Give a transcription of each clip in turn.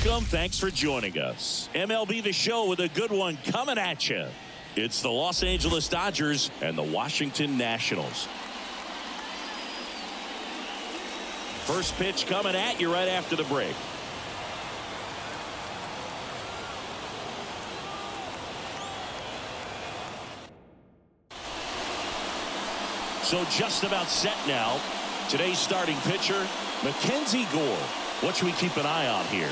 Welcome. Thanks for joining us. MLB The Show with a good one coming at you. It's the Los Angeles Dodgers and the Washington Nationals. First pitch coming at you right after the break. So just about set now. Today's starting pitcher, Mackenzie Gore. What should we keep an eye on here?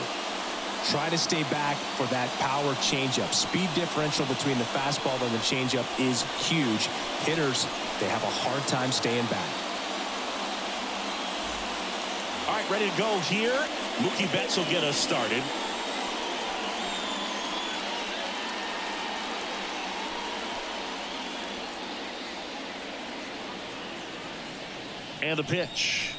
Try to stay back for that power changeup. Speed differential between the fastball and the changeup is huge. Hitters, they have a hard time staying back. All right, ready to go here. Mookie Betts will get us started. And the pitch.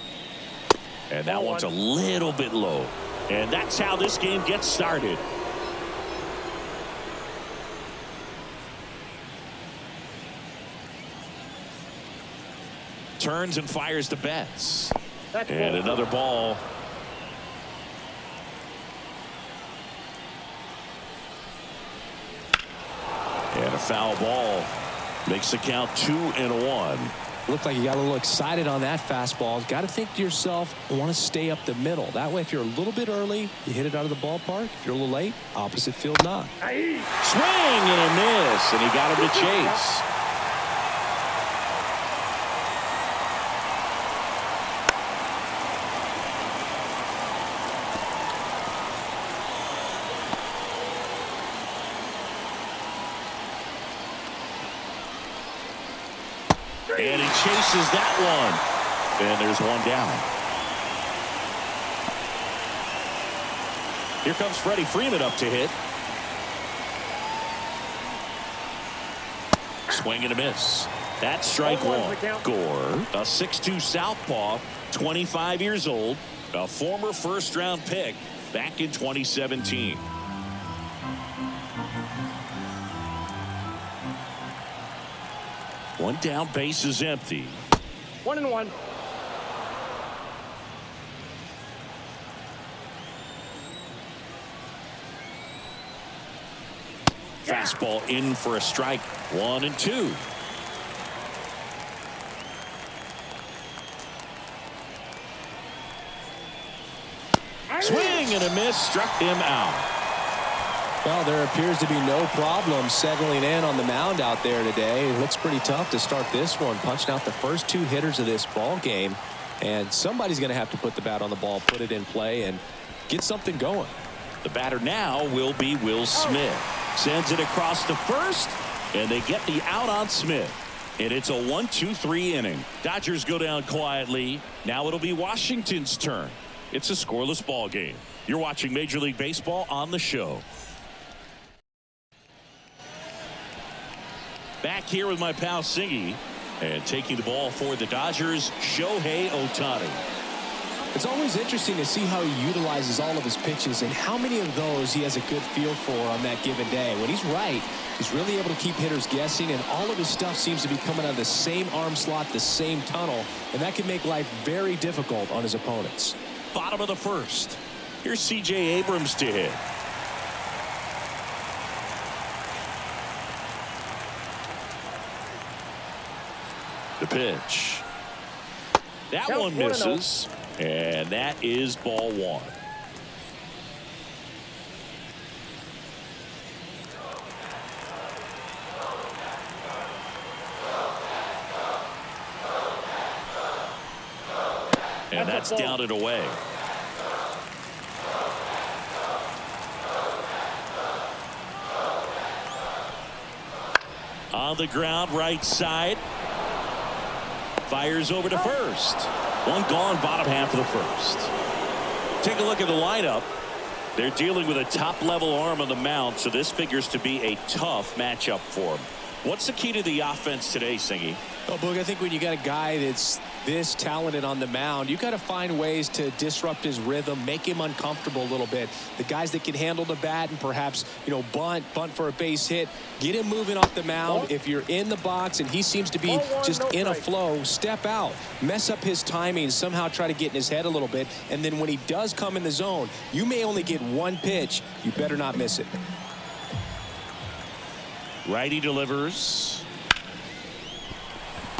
And that one's a little bit low. And that's how this game gets started. Turns and fires to Betts. And another ball. And a foul ball. Makes the count 2-1. Looked like you got a little excited on that fastball. Got to think to yourself, I want to stay up the middle. That way, if you're a little bit early, you hit it out of the ballpark. If you're a little late, opposite field knock. Swing and a miss, and he got him to chase. And he chases that one. And there's one down. Here comes Freddie Freeman up to hit. Swing and a miss. That's strike one. Gore, a 6'2 southpaw, 25 years old, a former first-round pick back in 2017. One down, base is empty. 1-1. Fastball in for a strike. 1-2. Swing and a miss, struck him out. Well, there appears to be no problem settling in on the mound out there today. It looks pretty tough to start this one, punching out the first two hitters of this ball game. And somebody's going to have to put the bat on the ball, put it in play, and get something going. The batter now will be Will Smith. Sends it across to first, and they get the out on Smith. And it's a 1-2-3 inning. Dodgers go down quietly. Now it'll be Washington's turn. It's a scoreless ball game. You're watching Major League Baseball on the show. Back here with my pal Singy, and taking the ball for the Dodgers, Shohei Ohtani. It's always interesting to see how he utilizes all of his pitches and how many of those he has a good feel for on that given day. When he's right, he's really able to keep hitters guessing, and all of his stuff seems to be coming out of the same arm slot, the same tunnel, and that can make life very difficult on his opponents. Bottom of the first. Here's C.J. Abrams to hit. The pitch. That one misses, and that is ball one. And that's down and away. On the ground, right side. Fires over to first. One gone, bottom half of the first. Take a look at the lineup. They're dealing with a top-level arm on the mound, so this figures to be a tough matchup for them. What's the key to the offense today, Singy? Oh, Boog, I think when you got a guy that's this talented on the mound, you got to find ways to disrupt his rhythm, make him uncomfortable a little bit. The guys that can handle the bat and perhaps, bunt for a base hit, get him moving off the mound. If you're in the box and he seems to be just in a flow, step out, mess up his timing, somehow try to get in his head a little bit. And then when he does come in the zone, you may only get one pitch. You better not miss it. Righty delivers.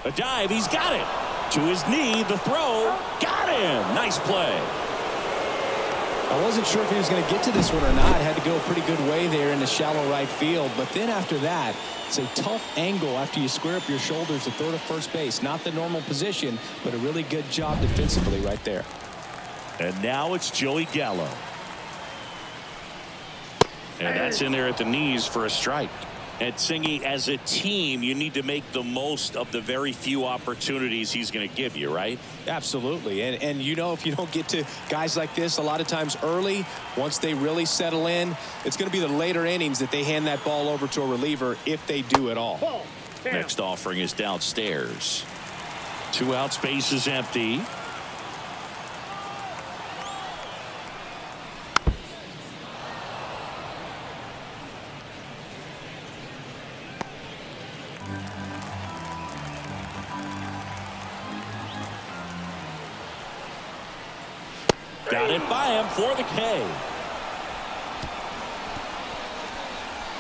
A dive. He's got it. To his knee. The throw. Got him. Nice play. I wasn't sure if he was going to get to this one or not. Had to go a pretty good way there in the shallow right field. But then after that, it's a tough angle after you square up your shoulders to throw to first base. Not the normal position, but a really good job defensively right there. And now it's Joey Gallo. And that's in there at the knees for a strike. And Singy, as a team, you need to make the most of the very few opportunities he's going to give you, right? Absolutely. And if you don't get to guys like this a lot of times early, once they really settle in, it's going to be the later innings that they hand that ball over to a reliever if they do at all. Next offering is downstairs. 2 outs, base is empty. Got it by him for the K.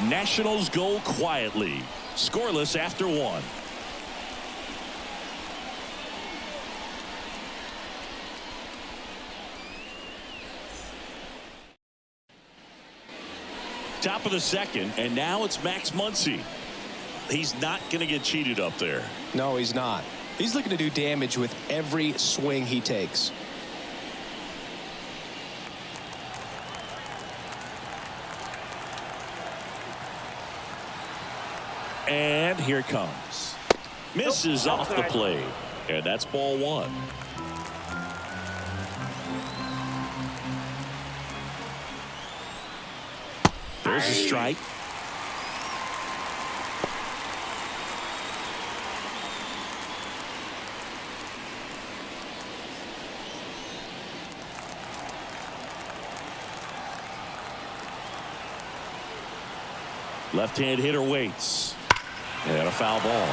Nationals go quietly. Scoreless after 1. Top of the second, and now it's Max Muncy. He's not going to get cheated up there. No, he's not. He's looking to do damage with every swing he takes. And here it comes. Misses off the plate. And that's ball 1. There's a strike. Left-hand hitter waits. And a foul ball.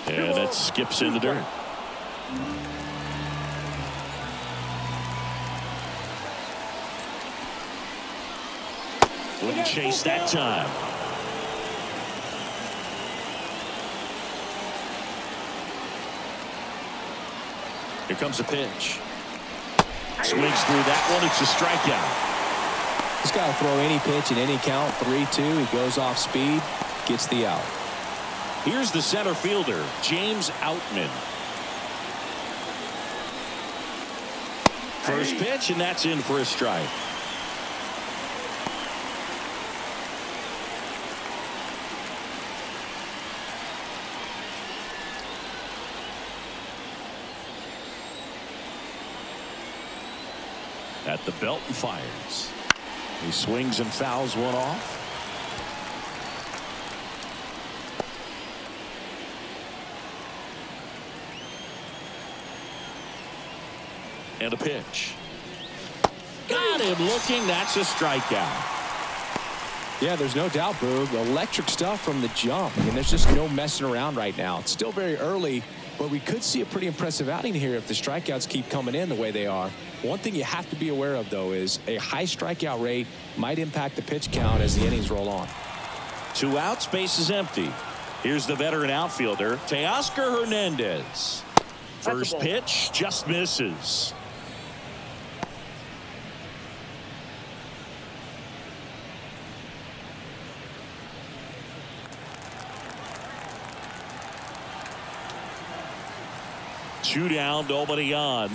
And that skips in the dirt. Wouldn't chase that time. Here comes a pitch. Swings through that one. It's a strikeout. He's got to throw any pitch in any count. 3-2. He goes off speed. Gets the out. Here's the center fielder, James Outman. First pitch, and that's in for a strike. At the belt and fires. He swings and fouls one off. And a pitch. Got him looking. That's a strikeout. Yeah, there's no doubt, Boog. Electric stuff from the jump. I mean, there's just no messing around right now. It's still very early, but we could see a pretty impressive outing here if the strikeouts keep coming in the way they are. One thing you have to be aware of, though, is a high strikeout rate might impact the pitch count as the innings roll on. 2 outs, base is empty. Here's the veteran outfielder, Teoscar Hernandez. First pitch just misses. Two down, nobody on.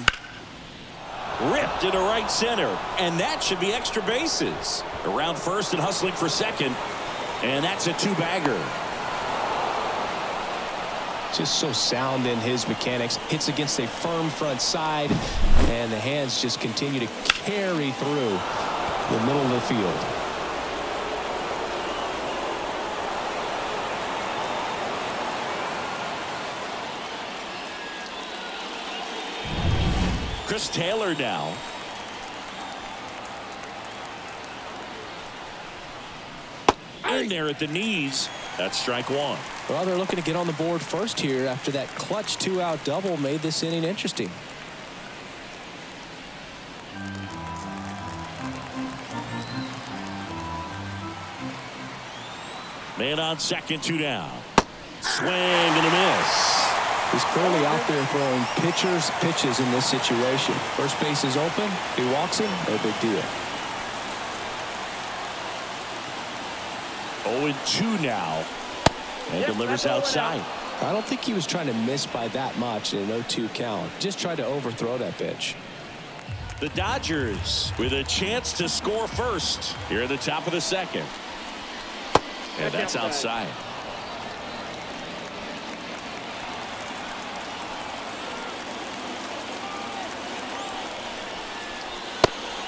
Ripped into right center, and that should be extra bases. Around first and hustling for second, and that's a 2-bagger. Just so sound in his mechanics. Hits against a firm front side, and the hands just continue to carry through the middle of the field. Chris Taylor now. In there at the knees. That's strike one. Well, they're looking to get on the board first here after that clutch 2-out double made this inning interesting. Man on second, 2 down. Swing and a miss. He's clearly out there throwing pitches in this situation. First base is open. He walks him. No big deal. 0-2 now. And delivers outside. I don't think he was trying to miss by that much in an 0-2 count. Just tried to overthrow that pitch. The Dodgers with a chance to score first here at the top of the second. And that's outside.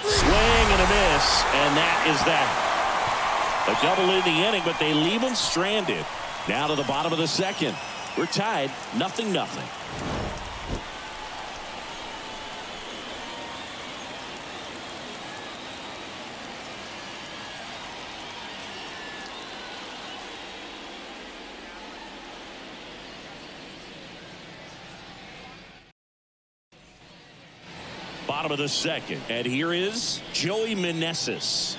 Swing and a miss, and that is that. A double in the inning, but they leave him stranded. Now to the bottom of the second. We're tied, 0-0. Bottom of the second, and here is Joey Meneses.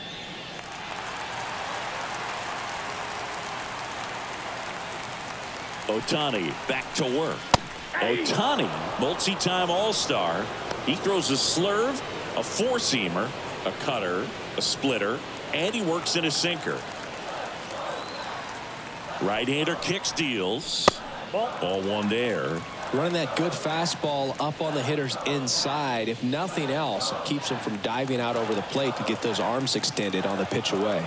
Ohtani back to work. Ohtani, multi-time All-Star. He throws a slurve, a four-seamer, a cutter, a splitter, and he works in a sinker. Right-hander kicks, deals. Ball one there. Running that good fastball up on the hitter's inside. If nothing else, it keeps him from diving out over the plate to get those arms extended on the pitch away.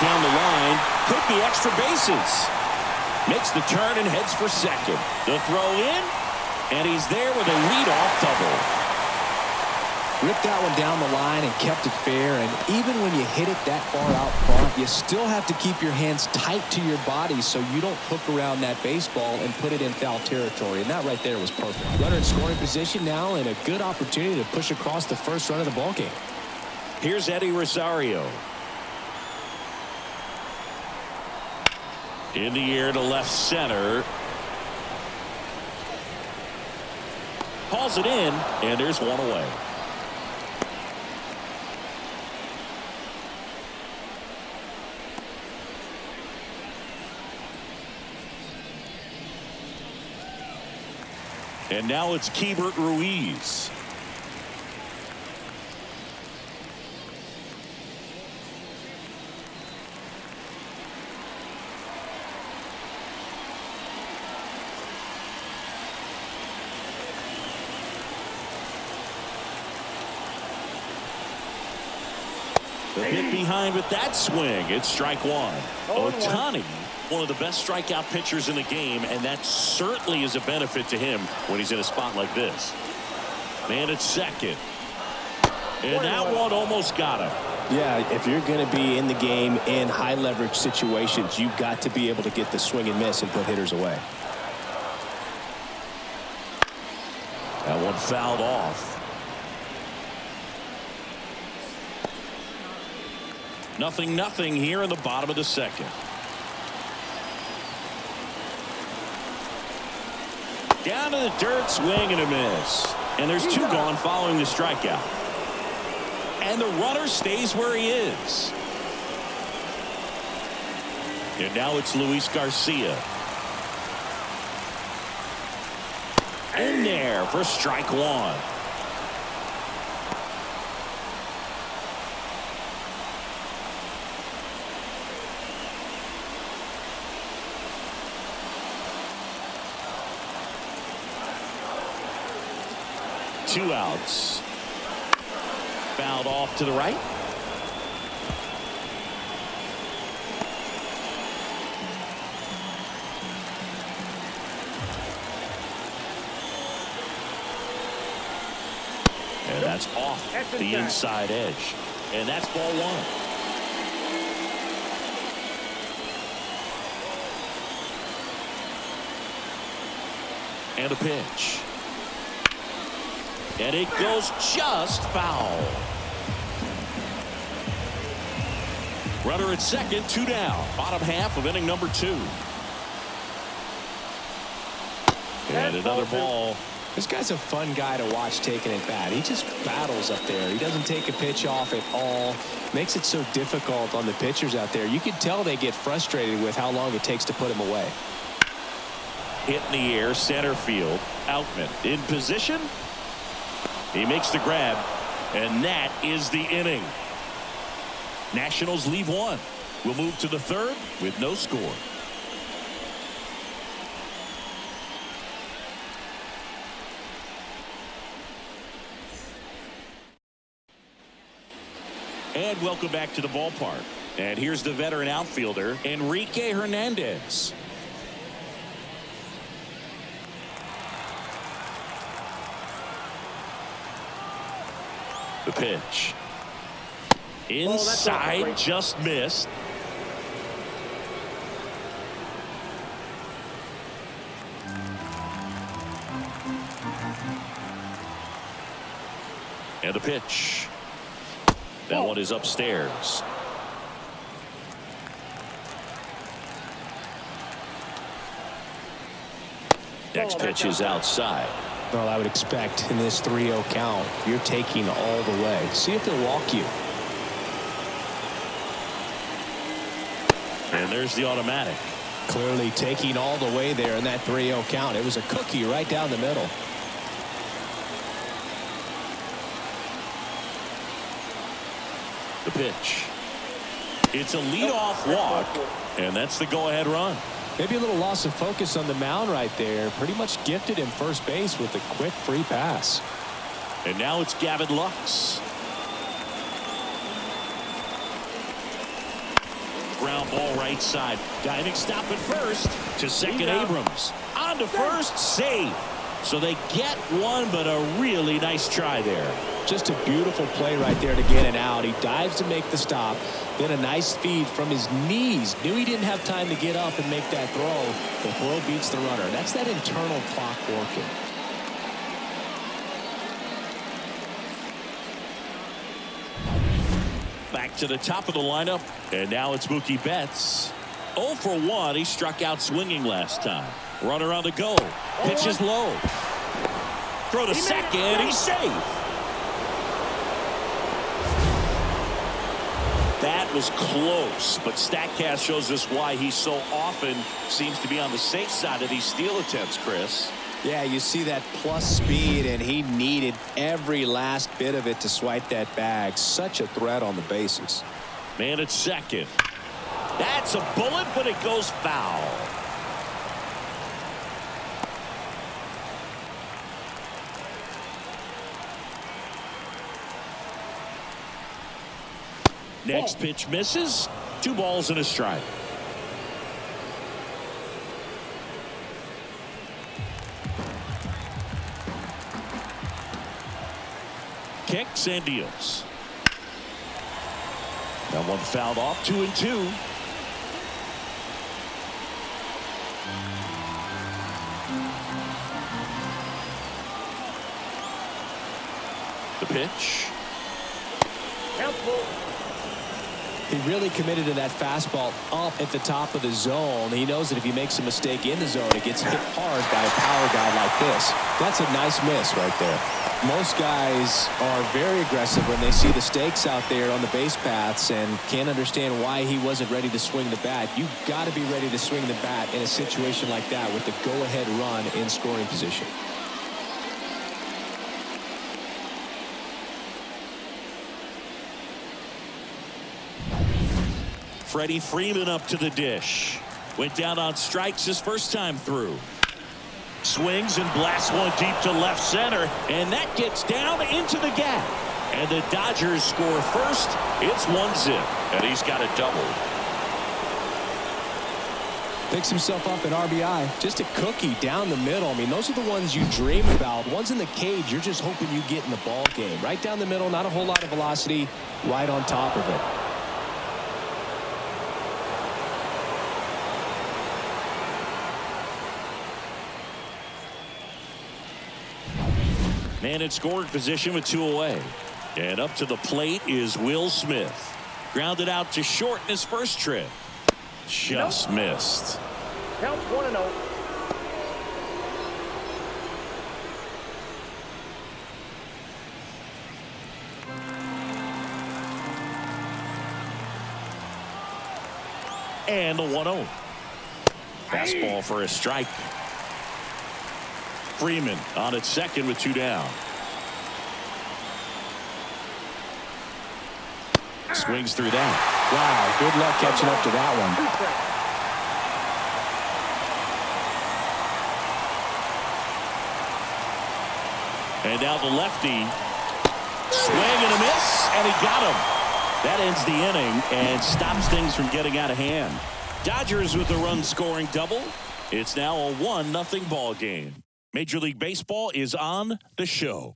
Down the line, took the extra bases. Makes the turn and heads for second. The throw in, and he's there with a leadoff double. Ripped that one down the line and kept it fair, and even when you hit it that far out front, you still have to keep your hands tight to your body so you don't hook around that baseball and put it in foul territory, and that right there was perfect. Runner in scoring position now, and a good opportunity to push across the first run of the ballgame. Here's Eddie Rosario. In the air to left center. Hauls it in, and there's one away. And now it's Keibert Ruiz. The hit behind with that swing. It's strike one. Ohtani, one of the best strikeout pitchers in the game, and that certainly is a benefit to him when he's in a spot like this. Man at second. And that one almost got him. Yeah, if you're going to be in the game in high leverage situations, you've got to be able to get the swing and miss and put hitters away. That one fouled off. 0-0 here in the bottom of the second. Down to the dirt, swing and a miss. And there's two gone following the strikeout. And the runner stays where he is. And now it's Luis Garcia. In there for strike one. 2 outs. Fouled off to the right. And that's off the inside edge. And that's ball 1. And a pitch. And it goes just foul. Runner at second, 2 down. Bottom half of inning number 2. And another ball. This guy's a fun guy to watch taking at bat. He just battles up there. He doesn't take a pitch off at all. Makes it so difficult on the pitchers out there. You can tell they get frustrated with how long it takes to put him away. Hit in the air, center field. Outman in position. He makes the grab, and that is the inning. Nationals leave 1. We'll move to the 3rd with no score. And welcome back to the ballpark. And here's the veteran outfielder, Enrique Hernandez. The pitch. Inside, just missed. And the pitch. That one is upstairs. Next pitch is outside. Well, I would expect in this 3-0 count, you're taking all the way. See if they'll walk you. And there's the automatic. Clearly taking all the way there in that 3-0 count. It was a cookie right down the middle. The pitch. It's a leadoff walk, and that's the go-ahead run. Maybe a little loss of focus on the mound right there. Pretty much gifted him first base with a quick free pass. And now it's Gavin Lux. Ground ball right side. Diving stop at first to second. Abrams. On to first, safe. So they get one, but a really nice try there. Just a beautiful play right there to get it out. He dives to make the stop. Then a nice feed from his knees. Knew he didn't have time to get up and make that throw. The throw beats the runner. That's that internal clock working. Back to the top of the lineup. And now it's Mookie Betts. 0 for 1. He struck out swinging last time. Runner on the go. Pitch is low. Throw to second. He's safe. That was close, but StatCast shows us why he so often seems to be on the safe side of these steal attempts, Chris. Yeah, you see that plus speed, and he needed every last bit of it to swipe that bag. Such a threat on the bases. Man at second. That's a bullet, but it goes foul. Next pitch misses. 2 balls and a strike. Kicks and deals. That one fouled off. 2-2. The pitch. He really committed to that fastball up at the top of the zone. He knows that if he makes a mistake in the zone, it gets hit hard by a power guy like this. That's a nice miss right there. Most guys are very aggressive when they see the stakes out there on the base paths and can't understand why he wasn't ready to swing the bat. You've got to be ready to swing the bat in a situation like that with the go-ahead run in scoring position. Freddie Freeman up to the dish. Went down on strikes his first time through. Swings and blasts one deep to left center, and that gets down into the gap. And the Dodgers score first. It's 1-0, and he's got a double. Picks himself up an RBI. Just a cookie down the middle. I mean, those are the ones you dream about. Ones in the cage, you're just hoping you get in the ball game. Right down the middle, not a whole lot of velocity, right on top of it. Man in scoring position with 2 away. And up to the plate is Will Smith. Grounded out to short in his first trip. Just missed. Counts 1-0. And the 1-0. Fastball for a strike. Freeman on at second with 2 down. Swings through that. Wow, good luck catching up to that one. And now the lefty. Swing and a miss, and he got him. That ends the inning and stops things from getting out of hand. Dodgers with a run-scoring double. It's now a 1-0 ball game. Major League Baseball is on the show.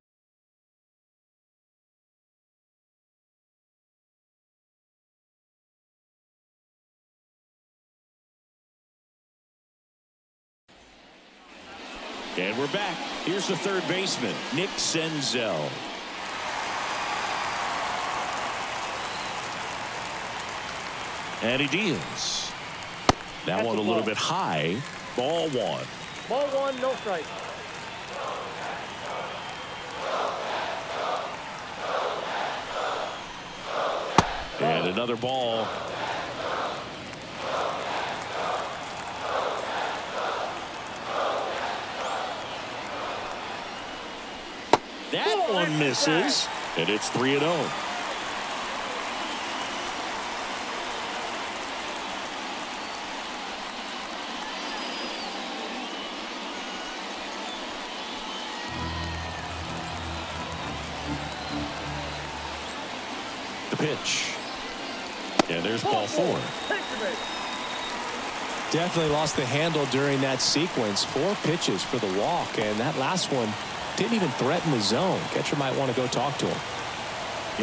And we're back. Here's the third baseman, Nick Senzel. And he deals. That one a little bit high. Ball 1. Ball 1, no strike. And another ball. That one misses, and it's 3-0. The pitch. And there's ball 4. Definitely lost the handle during that sequence. 4 pitches for the walk, and that last one didn't even threaten the zone. Catcher might want to go talk to him.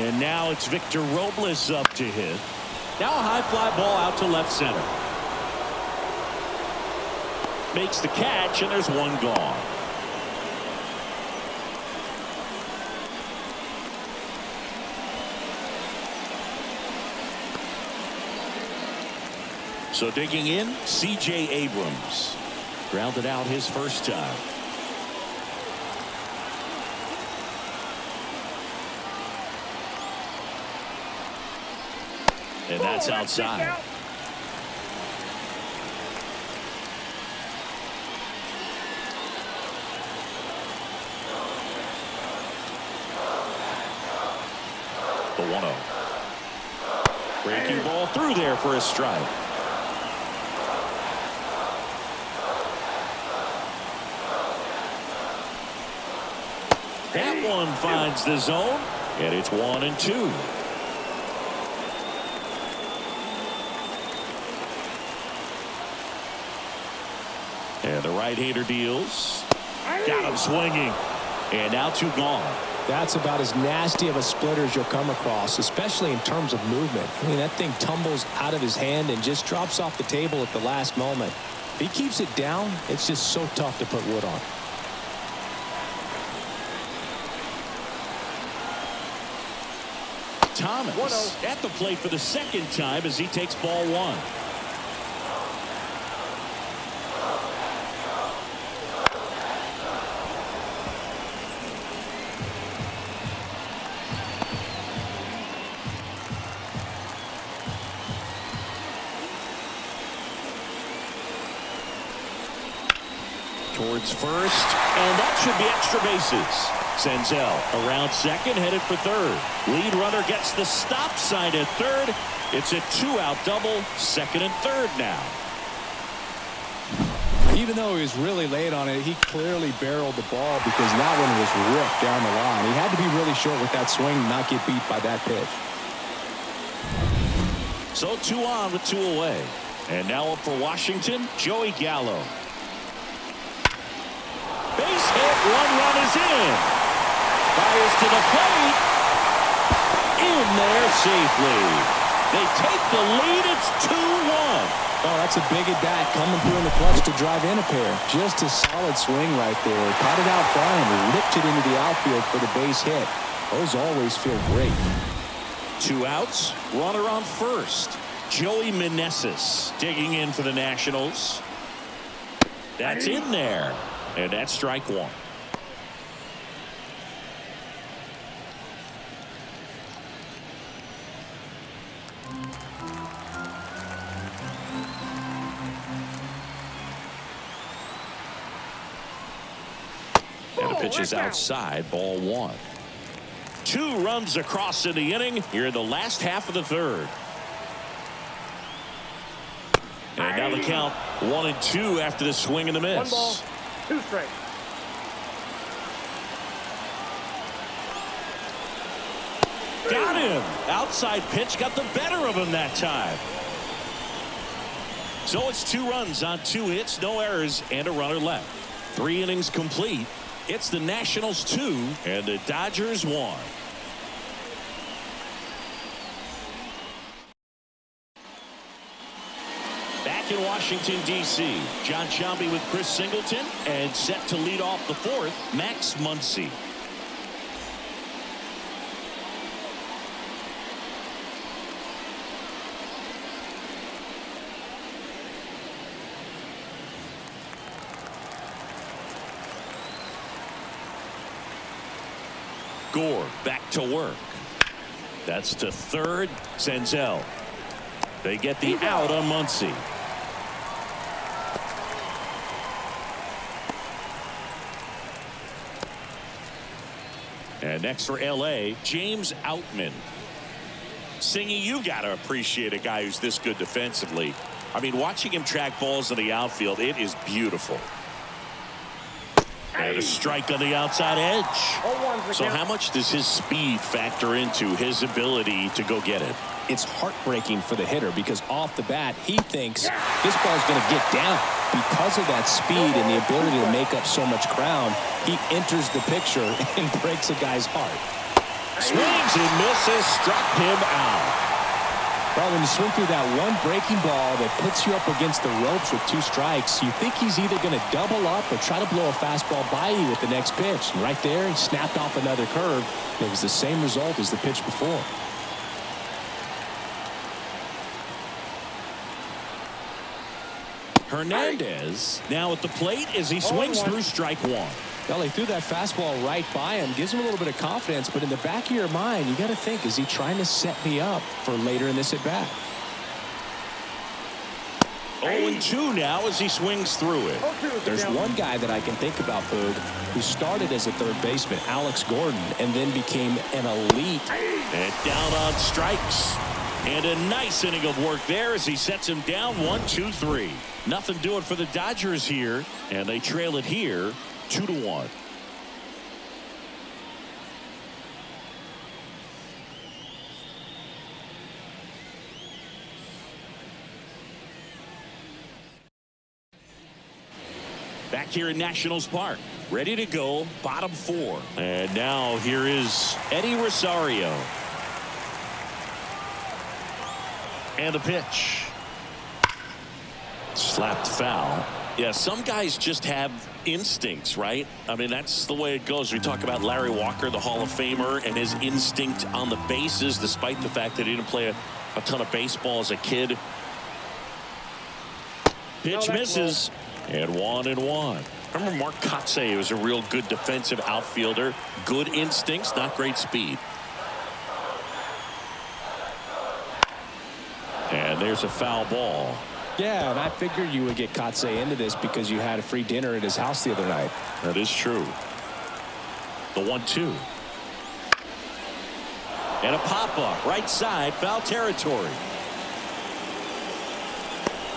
And now it's Victor Robles up to hit. Now a high fly ball out to left center. Makes the catch, and there's one gone. So digging in, C.J. Abrams. Grounded out his first time. And that's outside. The 1-0. Breaking ball through there for a strike. That one finds the zone, and it's 1-2. And the right-hander deals. Got him swinging. And now 2 gone. That's about as nasty of a splitter as you'll come across, especially in terms of movement. I mean, that thing tumbles out of his hand and just drops off the table at the last moment. If he keeps it down, it's just so tough to put wood on. Thomas at the plate for the second time as he takes ball 1. Towards first, and that should be extra bases. Senzel around second, headed for third. Lead runner gets the stop sign at third. It's a 2-out double, second and third now. Even though he was really late on it, he clearly barreled the ball because that one was ripped down the line. He had to be really short with that swing and not get beat by that pitch. So 2 on with 2 away. And now up for Washington, Joey Gallo. Base hit, 1 run is in. Fires to the plate. In there safely. They take the lead. It's 2-1. Oh, that's a big at-bat coming through in the clutch to drive in a pair. Just a solid swing right there. Caught it out flying, ripped it into the outfield for the base hit. Those always feel great. 2 outs, runner on first. Joey Meneses digging in for the Nationals. That's in there. And that's strike 1. And the pitch is outside, ball 1. 2 runs across in the inning here in the last half of the 3rd. And now the count 1-2 after the swing and the miss. 1 ball, 2 strikes. Got him. Outside pitch got the better of him that time. So it's 2 runs on 2 hits, no errors, and a runner left. 3 innings complete. It's the Nationals 2 and the Dodgers 1. Back in Washington, D.C., John Sciambi with Chris Singleton, and set to lead off the 4th, Max Muncy. Gore back to work. That's to 3rd. Senzel. They get the out on Muncy. And next for L.A., James Outman. Singy, you got to appreciate a guy who's this good defensively. I mean, watching him track balls in the outfield, it is beautiful. And a strike on the outside edge. So how much does his speed factor into his ability to go get it? It's heartbreaking for the hitter because off the bat, he thinks this ball's going to get down. Because of that speed and the ability to make up so much ground, he enters the picture and breaks a guy's heart. Swings and misses, struck him out. Well, when you swing through that one breaking ball that puts you up against the ropes with 2 strikes, you think he's either going to double up or try to blow a fastball by you with the next pitch. And right there, he snapped off another curve. It was the same result as the pitch before. Hernandez now at the plate as he swings through strike 1. Well, he threw that fastball right by him. Gives him a little bit of confidence, but in the back of your mind, you got to think, is he trying to set me up for later in this at-bat? 0-2 now as he swings through it. There's one guy that I can think about, Boog, who started as a 3rd baseman, Alex Gordon, and then became an elite. And down on strikes. And a nice inning of work there as he sets him down 1-2-3. Nothing doing for the Dodgers here, and they trail it here 2-1. Back here in Nationals Park, ready to go, bottom 4. And now here is Eddie Rosario. And the pitch. Slapped foul. Yeah, some guys just have instincts, right? I mean, that's the way it goes. We talk about Larry Walker, the Hall of Famer, and his instinct on the bases, despite the fact that he didn't play a ton of baseball as a kid. Pitch misses, and 1-1. Remember Mark Kotsay was a real good defensive outfielder. Good instincts, not great speed. And there's a foul ball. Yeah, and I figured you would get Kotsay into this because you had a free dinner at his house the other night. That is true. The 1-2. And a pop-up, right side, foul territory.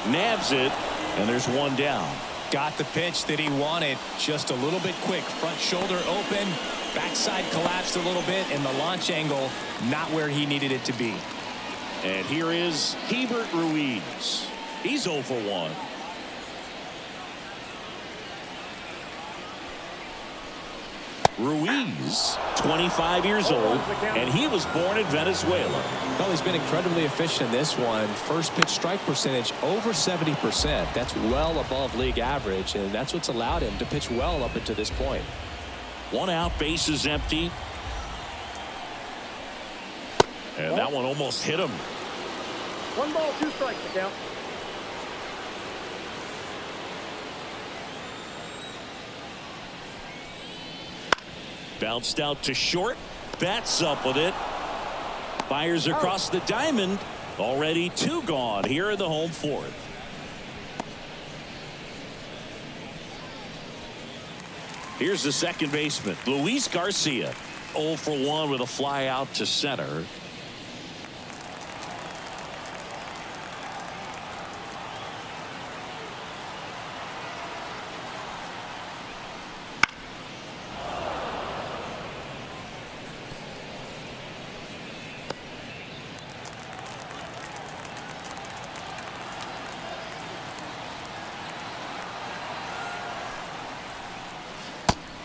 Nabs it, and there's one down. Got the pitch that he wanted. Just a little bit quick. Front shoulder open. Backside collapsed a little bit, and the launch angle not where he needed it to be. And here is Hebert Ruiz. He's 0 for 1. Ruiz, 25 years old, and he was born in Venezuela. Well, he's been incredibly efficient in this one. First pitch strike percentage over 70%. That's well above league average, and that's what's allowed him to pitch well up until this point. 1 out, bases empty. And that one almost hit him. 1 ball, 2 strikes to count. Bounced out to short. Bats up with it. Fires across the diamond. Already 2 gone here in the home 4th. Here's the second baseman, Luis Garcia. 0 for 1 with a fly out to center.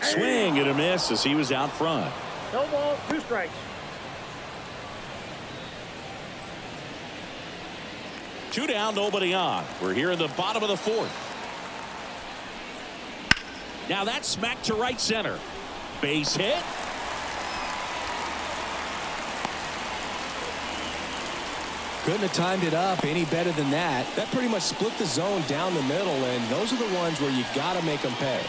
Swing and a miss as he was out front. No balls, 2 strikes. Two down, nobody on. We're here in the bottom of the 4th. Now that's smacked to right center. Base hit. Couldn't have timed it up any better than that. That pretty much split the zone down the middle, and those are the ones where you got to make them pay.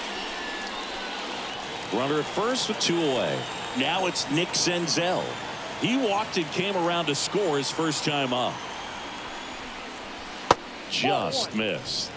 Runner at first with 2 away. Now it's Nick Senzel. He walked and came around to score his first time up. Just missed.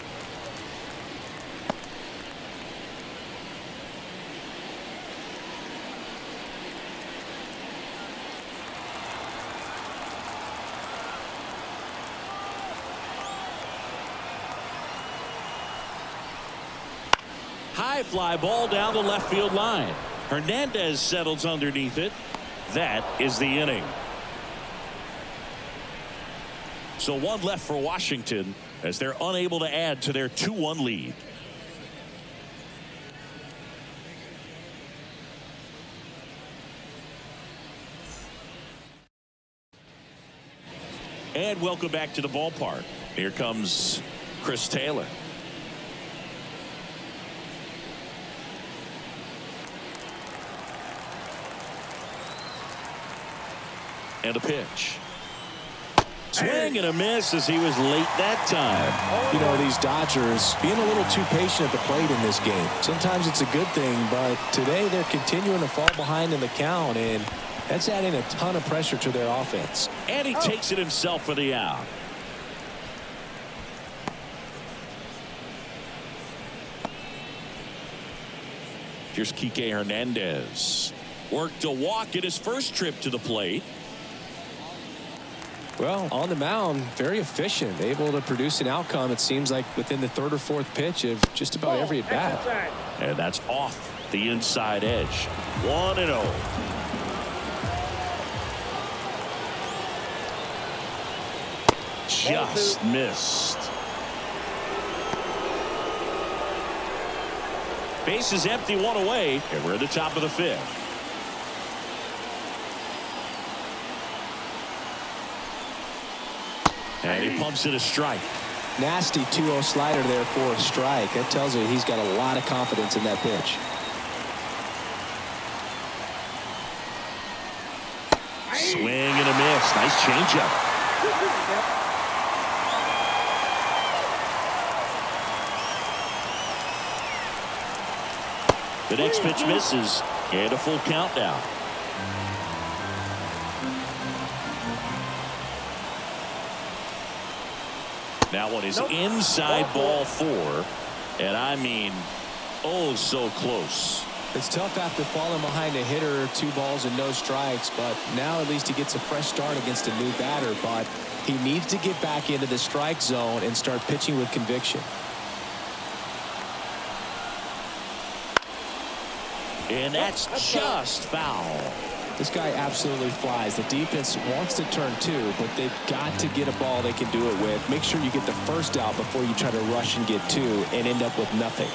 High fly ball down the left field line. Hernandez settles underneath it. That is the inning. So 1 left for Washington as they're unable to add to their 2-1 lead. And welcome back to the ballpark. Here comes Chris Taylor. And a pitch. Swing and a miss as he was late that time. You know, these Dodgers being a little too patient at the plate in this game. Sometimes it's a good thing, but today they're continuing to fall behind in the count, and that's adding a ton of pressure to their offense. And he takes it himself for the out. Here's Kike Hernandez. Worked a walk in his first trip to the plate. Well, on the mound, very efficient, able to produce an outcome, it seems like, within the 3rd or 4th pitch of just about every at bat. And that's off the inside edge. 1-0. Just missed. Base is empty, 1 away, and we're at the top of the 5th. And he pumps it a strike. Nasty 2-0 slider there for a strike. That tells you he's got a lot of confidence in that pitch. Swing and a miss. Nice changeup. The next pitch misses, and a full count now. That one is inside ball 4, and I mean, oh, so close. It's tough after falling behind a hitter, 2 balls and no strikes, but now at least he gets a fresh start against a new batter. But he needs to get back into the strike zone and start pitching with conviction. And that's just foul. This guy absolutely flies. The defense wants to turn two, but they've got to get a ball they can do it with. Make sure you get the first out before you try to rush and get two and end up with nothing.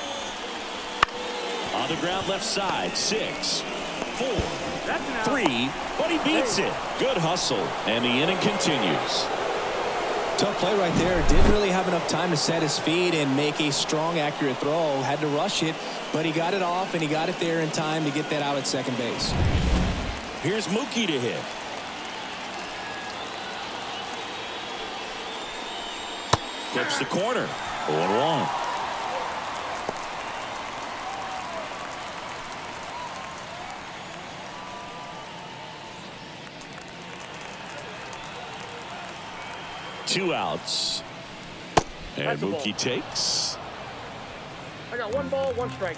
On the ground left side, 6, 4, 3, but he beats it. Good hustle, and the inning continues. Tough play right there. Didn't really have enough time to set his feet and make a strong, accurate throw. Had to rush it, but he got it off, and he got it there in time to get that out at second base. Here's Mookie to hit. Clips the corner. 0-1. Two outs. And Mookie takes. I got 1 ball, 1 strike.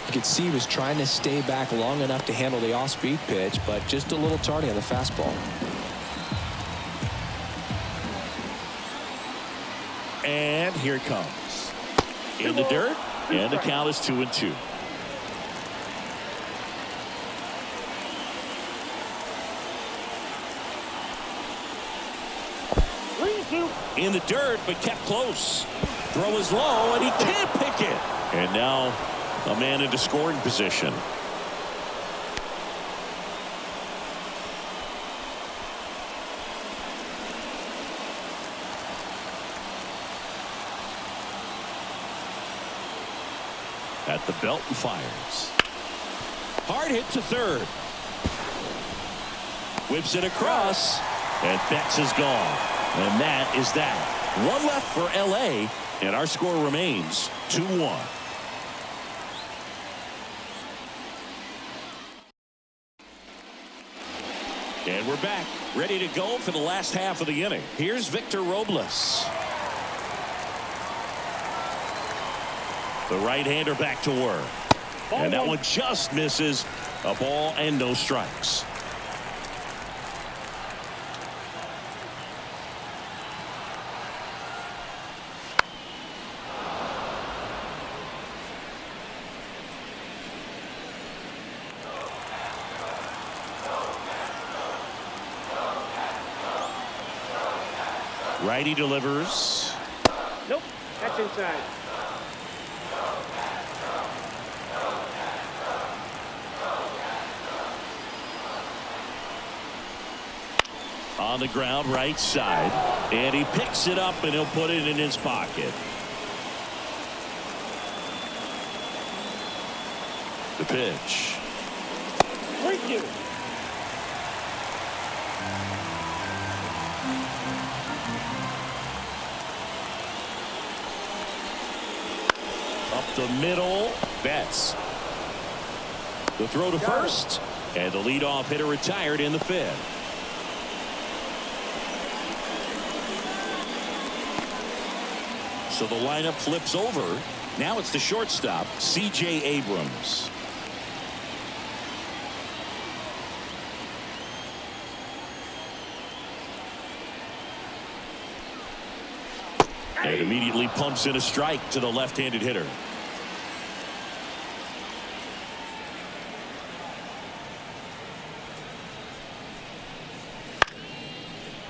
You could see he was trying to stay back long enough to handle the off-speed pitch, but just a little tardy on the fastball. And here it comes. In the dirt, and the count is 2-2. In the dirt, but kept close. Throw is low, and he can't pick it. And now a man into scoring position. At the belt and fires. Hard hit to third. Whips it across, and Betts is gone. And that is that. One left for L.A., and our score remains 2-1. And we're back, ready to go for the last half of the inning. Here's Victor Robles. The right-hander back to work. And that one just misses. A ball and no strikes. Righty delivers. Nope, that's inside. On the ground right side, and he picks it up and he'll put it in his pocket. The pitch. Thank you. Up the middle, Betts. The throw to first, and the leadoff hitter retired in the fifth. So the lineup flips over. Now it's the shortstop, C.J. Abrams. And immediately pumps in a strike to the left-handed hitter.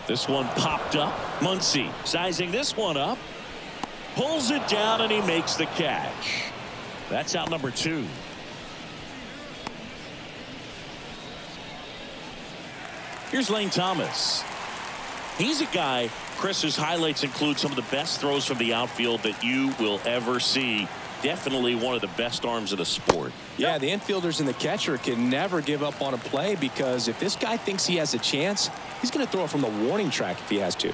This one popped up. Muncy sizing this one up. Pulls it down and he makes the catch. That's out number 2. Here's Lane Thomas. He's a guy, Chris's highlights include some of the best throws from the outfield that you will ever see. Definitely one of the best arms of the sport. Yeah, the infielders and the catcher can never give up on a play, because if this guy thinks he has a chance, he's going to throw it from the warning track if he has to.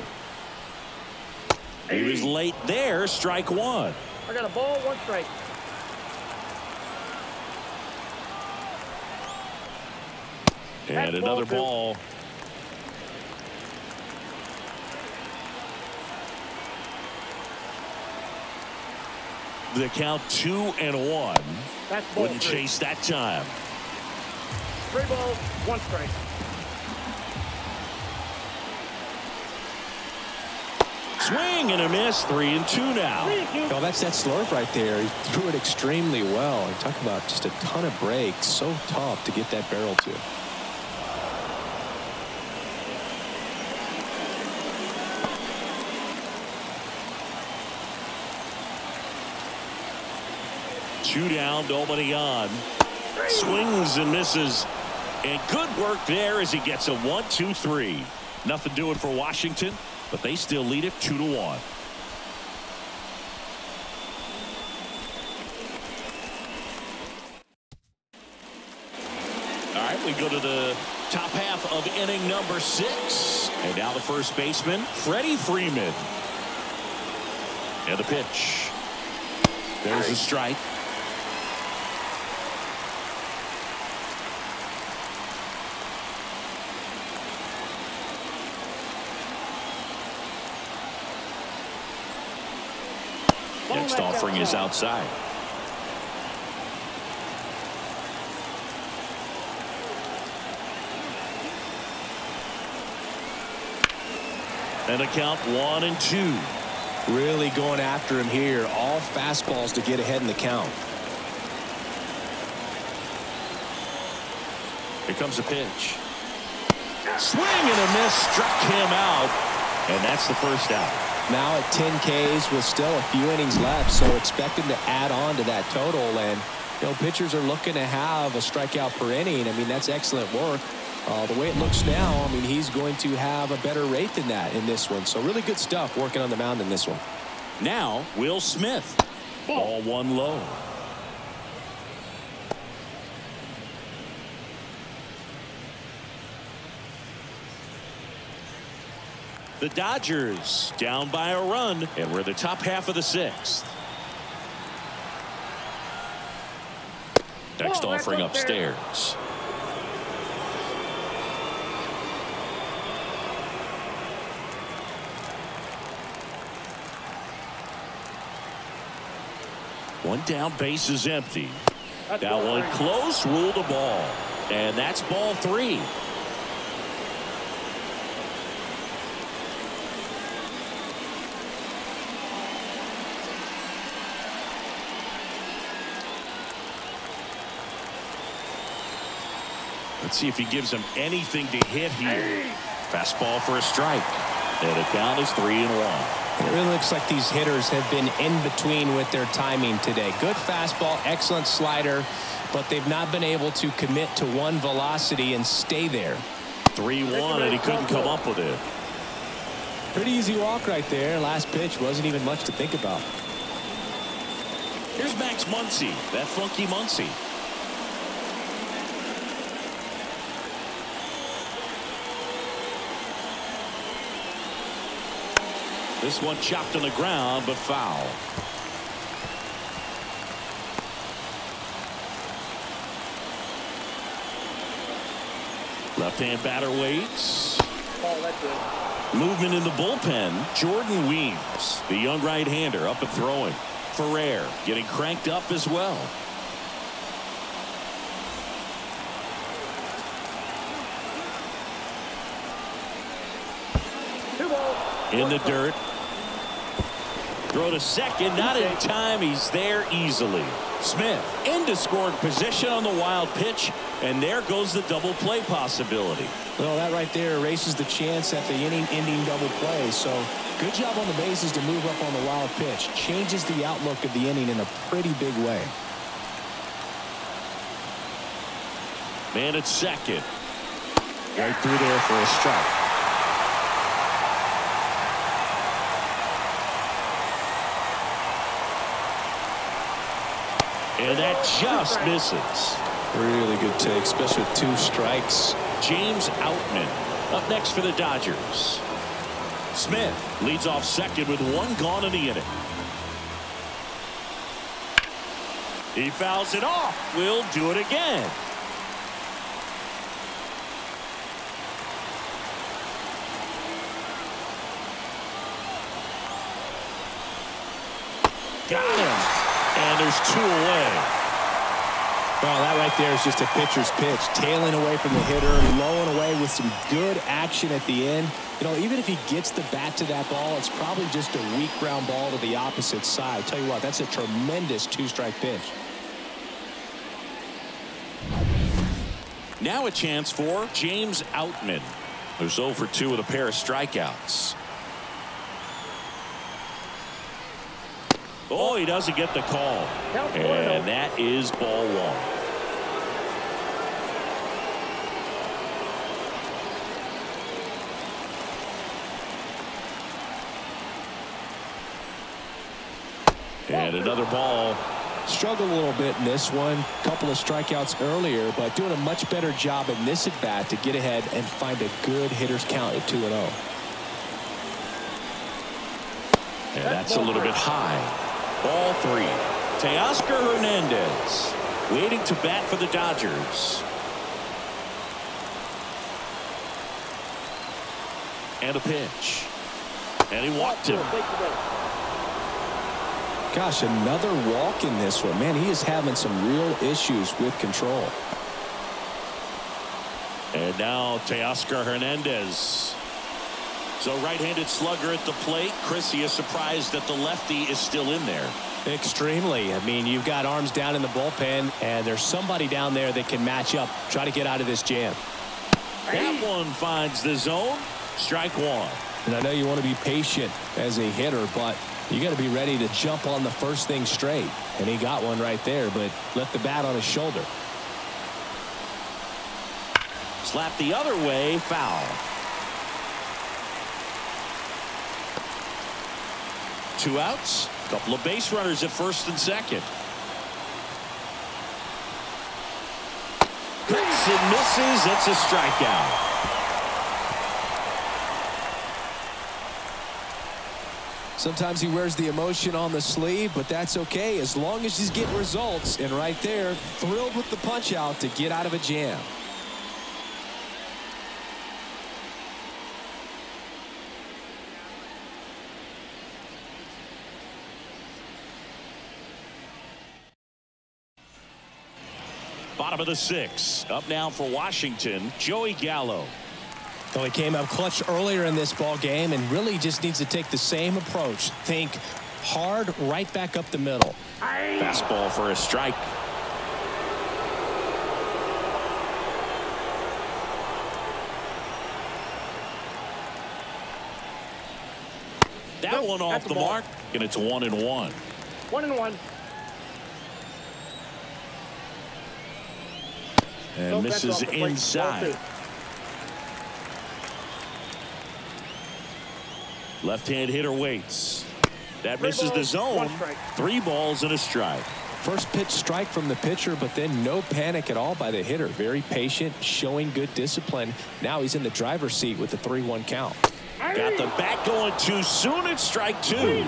He was late there. Strike one. I got a ball, 1 strike. And another ball. The count 2-1. That's ball Wouldn't 3. chase that time. 3 balls, 1 strike. Swing and a miss. 3-2 now. Oh, that's that slurve right there. He threw it extremely well. And talk about just a ton of breaks. So tough to get that barrel to. Two down, nobody on. Swings and misses. And good work there as he gets a 1-2-3. Nothing doing for Washington, but they still lead it 2-1. All right, we go to the top half of inning number 6. And now the first baseman, Freddie Freeman. And the pitch. There's a strike. Next offering is outside. And a count 1-2. Really going after him here. All fastballs to get ahead in the count. Here comes a pitch. Swing and a miss. Struck him out. And that's the first out. Now at 10 Ks with still a few innings left, so expect him to add on to that total. And pitchers are looking to have a strikeout per inning. I mean, that's excellent work. The way it looks now, I mean, he's going to have a better rate than that in this one. So really good stuff working on the mound in this one. Now Will Smith. Ball one low. The Dodgers down by a run, and we're the top half of the 6th. Next offering upstairs. One down, base is empty. That one close, ruled a ball. And that's ball 3. Let's see if he gives him anything to hit here. Fastball for a strike. And the count is 3-1. It really looks like these hitters have been in between with their timing today. Good fastball, excellent slider, but they've not been able to commit to one velocity and stay there. 3-1, and he couldn't come up with it. Pretty easy walk right there. Last pitch wasn't even much to think about. Here's Max Muncy, that funky Muncy. This one chopped on the ground, but foul. Left-hand batter waits. Oh, that's good. Movement in the bullpen. Jordan Weems, the young right-hander, up and throwing. Ferrer getting cranked up as well. In the dirt. Throw to second, not in time. He's there easily. Smith into scoring position on the wild pitch, and there goes the double play possibility. Well, that right there erases the chance at the inning-ending double play. So good job on the bases to move up on the wild pitch. Changes the outlook of the inning in a pretty big way. Man at second. Right through there for a strike. And that just misses. Really good take, especially with 2 strikes. James Outman up next for the Dodgers. Smith leads off second with 1 gone in the inning. He fouls it off. We'll do it again. Got him. And there's 2 away. Well, that right there is just a pitcher's pitch. Tailing away from the hitter, lowing away with some good action at the end. You know, even if he gets the bat to that ball, it's probably just a weak ground ball to the opposite side. Tell you what, that's a tremendous two-strike pitch. Now a chance for James Outman, who's 0 for 2 with a pair of strikeouts. Oh, he doesn't get the call. And that is ball 1. And another ball. Struggled a little bit in this one. Couple of strikeouts earlier, but doing a much better job in this at-bat to get ahead and find a good hitter's count at 2-0. And that's a little bit high. Ball 3. Teoscar Hernandez waiting to bat for the Dodgers. And a pitch. And he walked him. Gosh, another walk in this one. Man, he is having some real issues with control. And now Teoscar Hernandez. So right-handed slugger at the plate. Chris, he is surprised that the lefty is still in there. Extremely. I mean, you've got arms down in the bullpen, and there's somebody down there that can match up, try to get out of this jam. That one finds the zone. Strike 1. And I know you want to be patient as a hitter, but you got to be ready to jump on the first thing straight. And he got one right there, but left the bat on his shoulder. Slap the other way, foul. 2 outs. Couple of base runners at first and second. Hits and misses. It's a strikeout. Sometimes he wears the emotion on the sleeve, but that's okay as long as he's getting results. And right there, thrilled with the punch out to get out of a jam. Bottom of the 6th. Up now for Washington, Joey Gallo. So he came up clutch earlier in this ball game and really just needs to take the same approach. Think hard right back up the middle. Fastball for a strike. That one off the mark, and it's 1-1. 1-1. And misses inside. Left-hand hitter waits. That misses the zone. 3 balls and a strike. First pitch strike from the pitcher, but then no panic at all by the hitter. Very patient, showing good discipline. Now he's in the driver's seat with the 3-1 count. Got the bat going too soon. It's strike 2.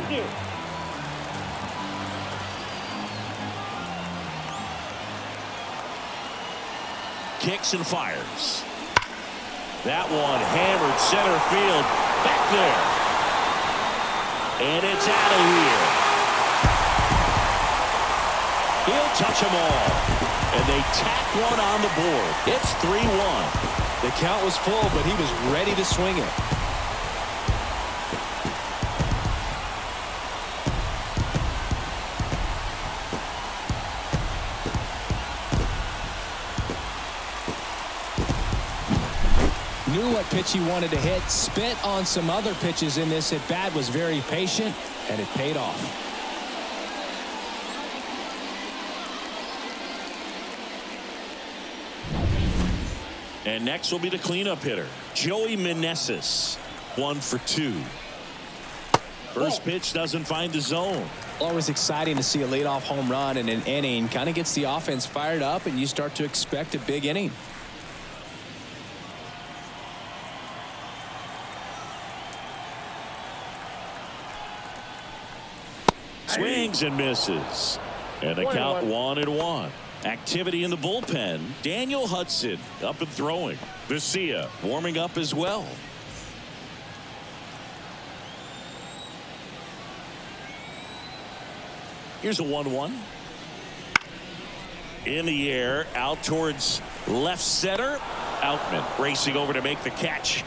Kicks and fires. That one hammered center field. Back there. And it's out of here. He'll touch them all. And they tack one on the board. It's 3-1. The count was full, but he was ready to swing it. Knew what pitch he wanted to hit, spent on some other pitches in this at bat, was very patient, and it paid off. And next will be the cleanup hitter, Joey Meneses, 1 for 2. First pitch doesn't find the zone. Always exciting to see a leadoff home run in an inning. Kind of gets the offense fired up, and you start to expect a big inning. Swings and misses. And the count 1-1. Activity in the bullpen. Daniel Hudson up and throwing. Vesia warming up as well. Here's a 1-1. In the air, out towards left center. Outman racing over to make the catch.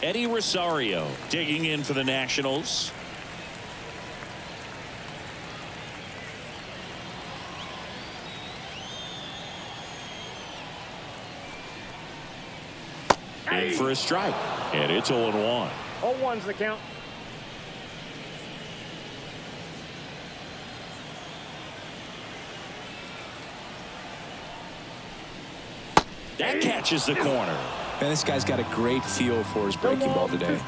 Eddie Rosario digging in for the Nationals. In for a strike, and it's 0-1. 0-1's the count. That catches the corner. Man, this guy's got a great feel for his breaking ball today.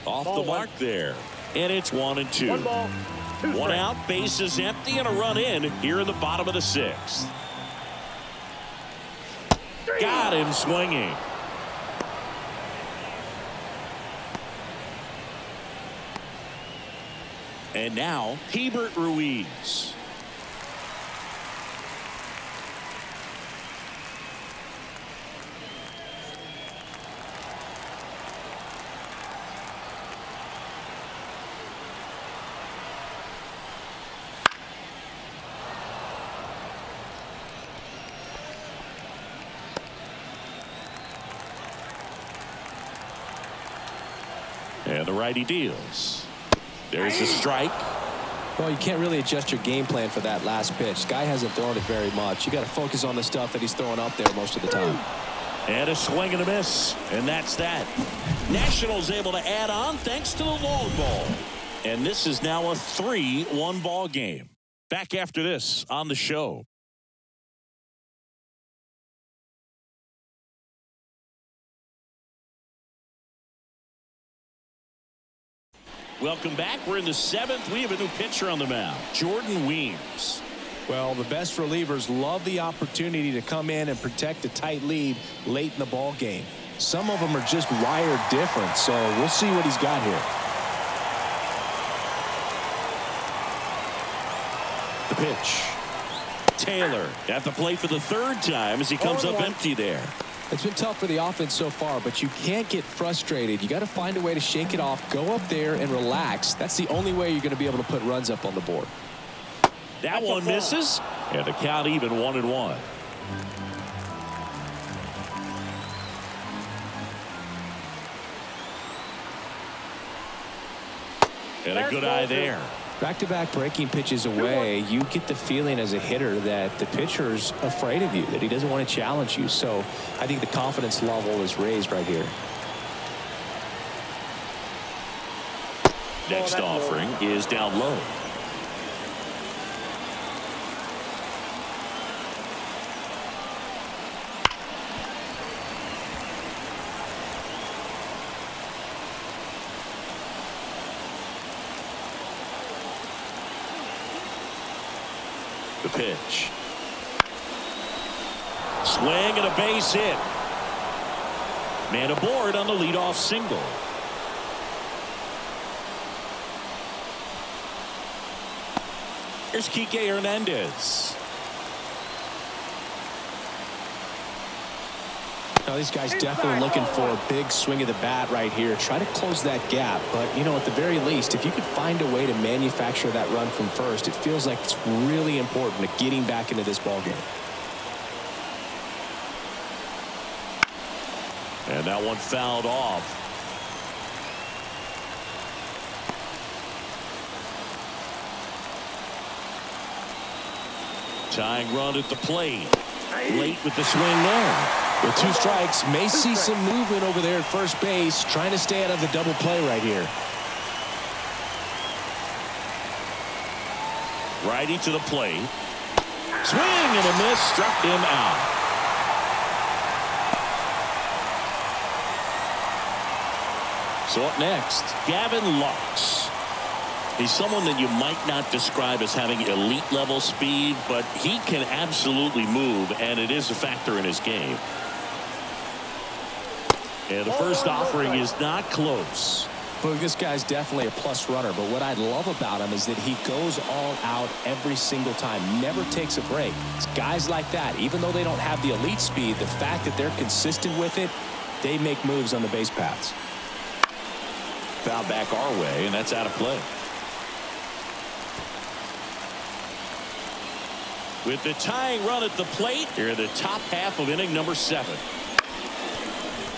Off the mark there. And it's 1-2. 1 ball, 2 One strikes. out, bases empty, and a run in here in the bottom of the 6th. Got him swinging. And now, Hebert Ruiz. And the righty deals. There's a strike. Well, you can't really adjust your game plan for that last pitch. Guy hasn't thrown it very much. You got to focus on the stuff that he's throwing up there most of the time. And a swing and a miss. And that's that. Nationals able to add on thanks to the long ball. And this is now a 3-1 ball game. Back after this on the show. Welcome back. We're in the 7th. We have a new pitcher on the mound, Jordan Weems. Well, the best relievers love the opportunity to come in and protect a tight lead late in the ball game. Some of them are just wired different, so we'll see what he's got here. The pitch. Taylor at the plate for the 3rd time as he comes up empty there. It's been tough for the offense so far, but you can't get frustrated. You got to find a way to shake it off, go up there and relax. That's the only way you're going to be able to put runs up on the board. That one misses, and the count even 1-1. And a good eye there. Back-to-back breaking pitches away, you get the feeling as a hitter that the pitcher's afraid of you, that he doesn't want to challenge you. So I think the confidence level is raised right here. Next offering is down low. The pitch. Swing and a base hit. Man aboard on the leadoff single. Here's Kike Hernandez. Now, these guys definitely looking for a big swing of the bat right here. Try to close that gap. But, you know, at the very least, if you could find a way to manufacture that run from first, it feels like it's really important to getting back into this ballgame. And that one fouled off. Tying run at the plate. Late with the swing there. With 2 strikes, may see some movement over there at first base, trying to stay out of the double play right here. Righty to the plate. Swing and a miss, struck him out. So up next, Gavin Lux. He's someone that you might not describe as having elite level speed, but he can absolutely move, and it is a factor in his game. And the first offering is not close. Look, this guy's definitely a plus runner, but what I love about him is that he goes all out every single time, never takes a break. It's guys like that, even though they don't have the elite speed, the fact that they're consistent with it, they make moves on the base paths. Foul back our way, and that's out of play. With the tying run at the plate, here in the top half of inning number 7.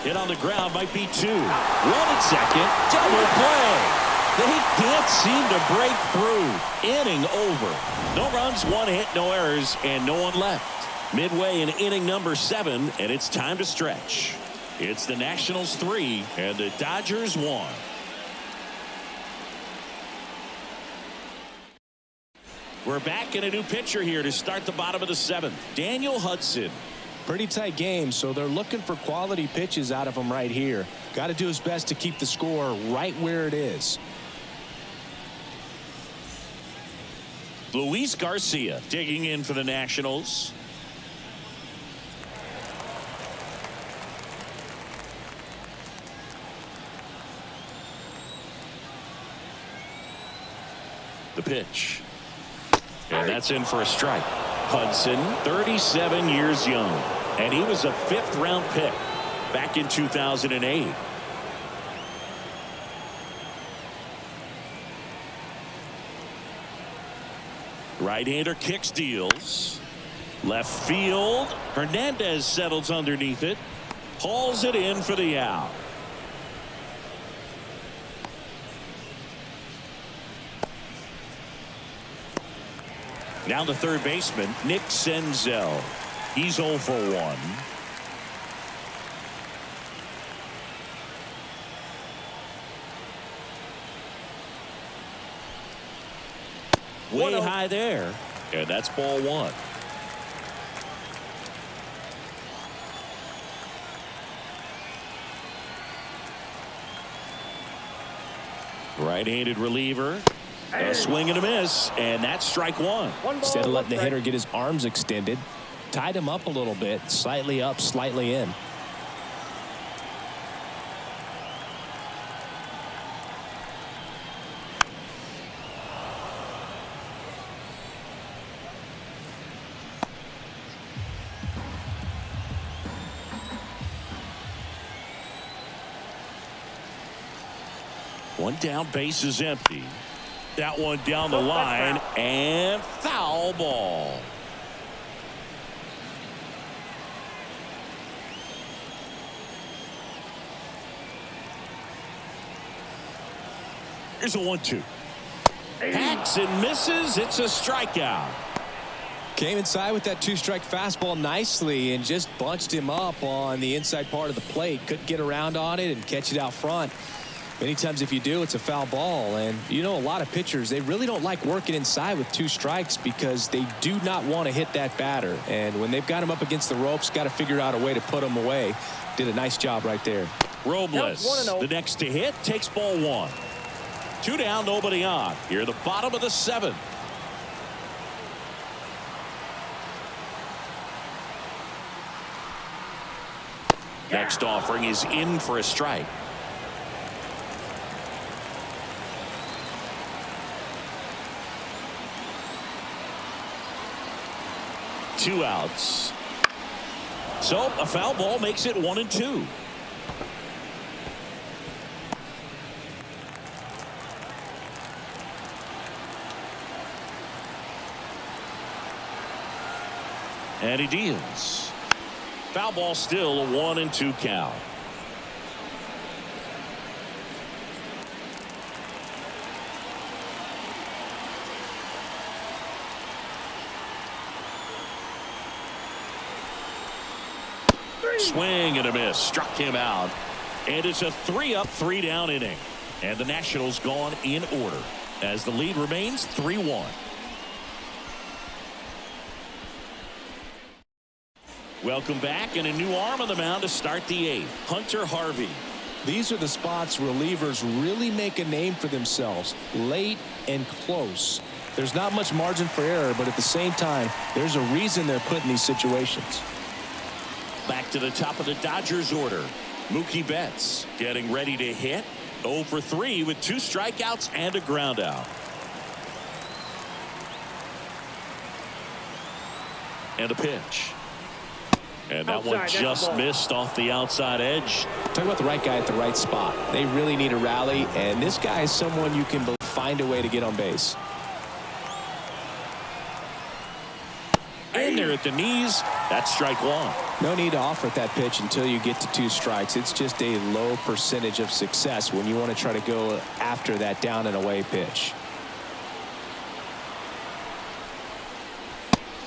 Hit on the ground might be 2. 1 at second. Double play. They can't seem to break through. Inning over. No runs, 1 hit, no errors, and no one left. Midway in inning number 7, and it's time to stretch. It's the Nationals 3 and the Dodgers 1. We're back in a new pitcher here to start the bottom of the 7th. Daniel Hudson. Pretty tight game, so they're looking for quality pitches out of him right here. Got to do his best to keep the score right where it is. Luis Garcia digging in for the Nationals. The pitch. And that's in for a strike. Hudson, 37 years young, and he was a 5th-round pick back in 2008. Right-hander kicks, deals. Left field. Hernandez settles underneath it. Hauls it in for the out. Now the third baseman, Nick Senzel. He's 0 for 1. Way high there. And that's ball 1. Right-handed reliever. A swing and a miss, and that's strike 1. Instead of letting the hitter get his arms extended, tied him up a little bit, slightly up, slightly in. One down, base is empty. That one down the line, and foul ball. Here's a 1-2. Hacks and misses. It's a strikeout. Came inside with that 2-strike fastball nicely and just bunched him up on the inside part of the plate. Couldn't get around on it and catch it out front. Many times if you do, it's a foul ball. And you know, a lot of pitchers, they really don't like working inside with 2 strikes because they do not want to hit that batter. And when they've got him up against the ropes, got to figure out a way to put him away. Did a nice job right there. Robles, the next to hit, takes ball 1. 2 down, nobody on. Here at the bottom of the 7th. Next offering is in for a strike. Two outs. So a foul ball makes it 1-2. And he deals. Foul ball, still a 1-2 count. Swing and a miss. Struck him out. And it's a 3-up, 3-down inning. And the Nationals gone in order as the lead remains 3-1. Welcome back, and a new arm on the mound to start the 8th. Hunter Harvey. These are the spots relievers really make a name for themselves. Late and close. There's not much margin for error, but at the same time, there's a reason they're put in these situations. Back to the top of the Dodgers order. Mookie Betts getting ready to hit. 0 for 3 with 2 strikeouts and a ground out. And a pitch. And that one Outside, just missed off the outside edge. Talk about the right guy at the right spot. They really need a rally, and this guy is someone you can find a way to get on base. And they're at the knees. That's strike one. No need to offer that pitch until you get to 2 strikes. It's just a low percentage of success when you want to try to go after that down and away pitch.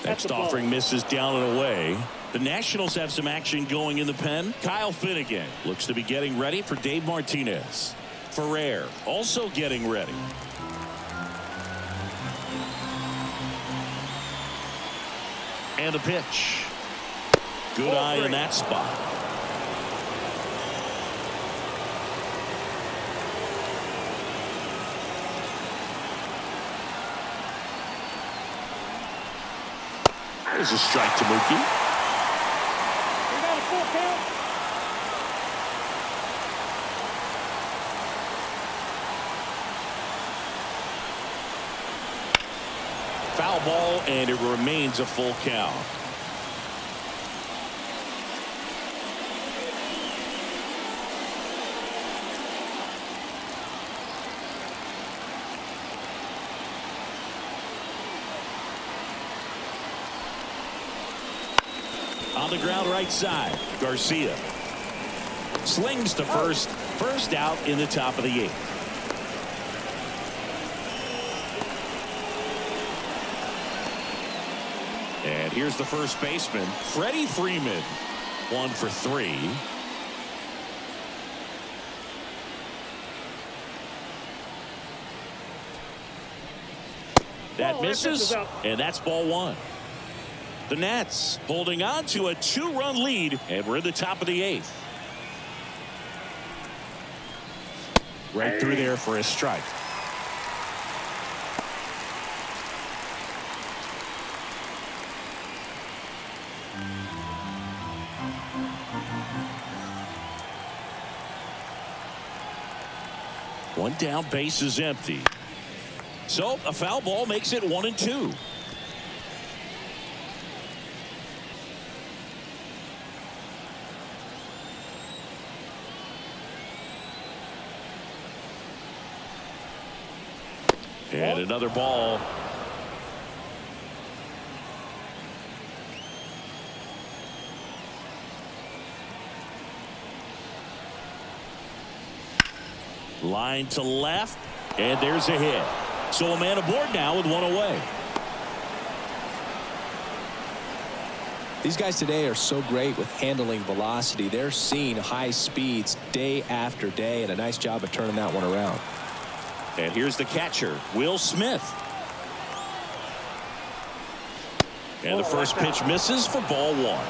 Next offering misses down and away. The Nationals have some action going in the pen. Kyle Finnegan looks to be getting ready for Dave Martinez. Ferrer also getting ready. And the pitch. Good eye in that spot. There's a strike to Mookie. We got a full count. Foul ball, and it remains a full count. On the ground right side, Garcia slings to first. First out in the top of the 8th. And here's the first baseman, Freddie Freeman. 1 for 3. That misses, and that's ball 1. The Nats holding on to a 2-run lead, and we're in the top of the 8th. Right through there for a strike. One down, base is empty. So a foul ball makes it 1-2. And another ball. Line to left, and there's a hit. So a man aboard now with 1 away. These guys today are so great with handling velocity. They're seeing high speeds day after day, and a nice job of turning that one around. And here's the catcher, Will Smith. And the first pitch misses for ball 1.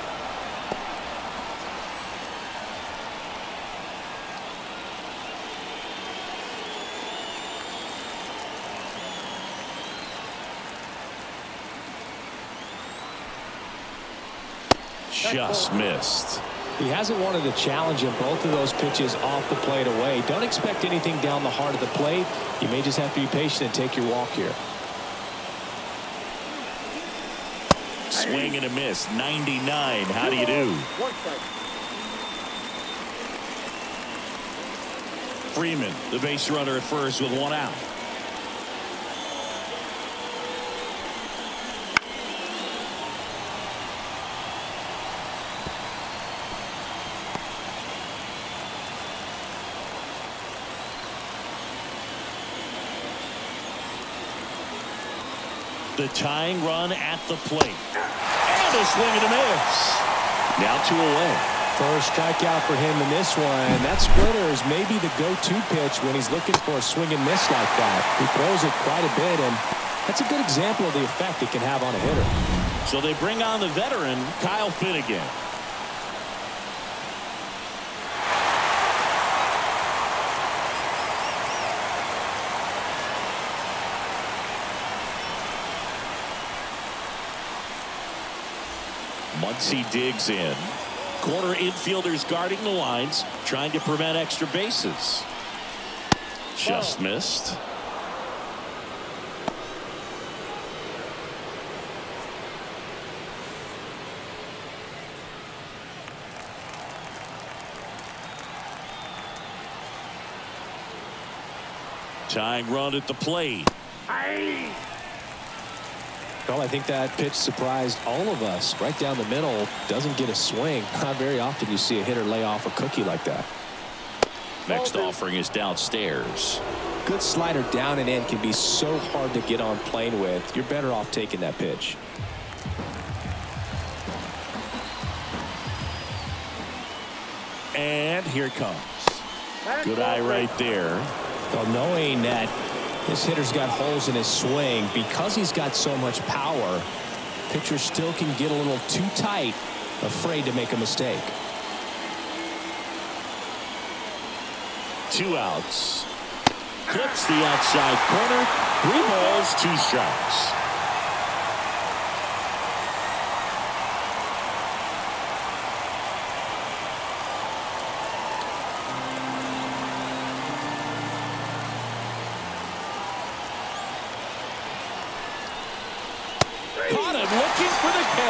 Just missed. He hasn't wanted to challenge him. Both of those pitches off the plate away. Don't expect anything down the heart of the plate. You may just have to be patient and take your walk here. Swing and a miss. 99. How do you do? Freeman, the base runner at first with 1 out. The tying run at the plate. And a swing and a miss. Now 2 away. First strikeout for him in this one. That splitter is maybe the go-to pitch when he's looking for a swing and miss like that. He throws it quite a bit, and that's a good example of the effect it can have on a hitter. So they bring on the veteran, Kyle Finnegan. Muncy digs in. Corner infielders guarding the lines, trying to prevent extra bases. Just missed. Tying run at the plate. Well, I think that pitch surprised all of us. Right down the middle, doesn't get a swing. Not very often you see a hitter lay off a cookie like that. Next offering is downstairs. Good slider down and in can be so hard to get on plane with. You're better off taking that pitch. And here it comes. Good eye right there. Well, knowing that this hitter's got holes in his swing, because he's got so much power, pitcher still can get a little too tight, afraid to make a mistake. 2 outs. Clips the outside corner. 3 balls, 2 strikes. Caught him looking for the K.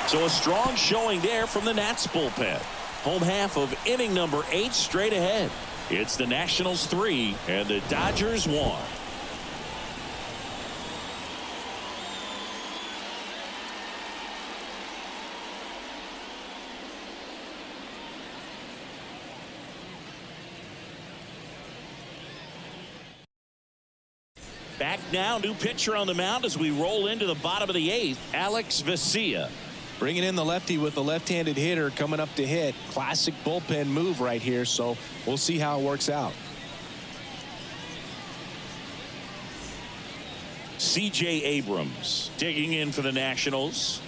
So a strong showing there from the Nats bullpen. Home half of inning number 8 straight ahead. It's the Nationals 3 and the Dodgers 1. Back now, new pitcher on the mound as we roll into the bottom of the 8th, Alex Vesia. Bringing in the lefty with a left-handed hitter coming up to hit. Classic bullpen move right here, so we'll see how it works out. C.J. Abrams digging in for the Nationals.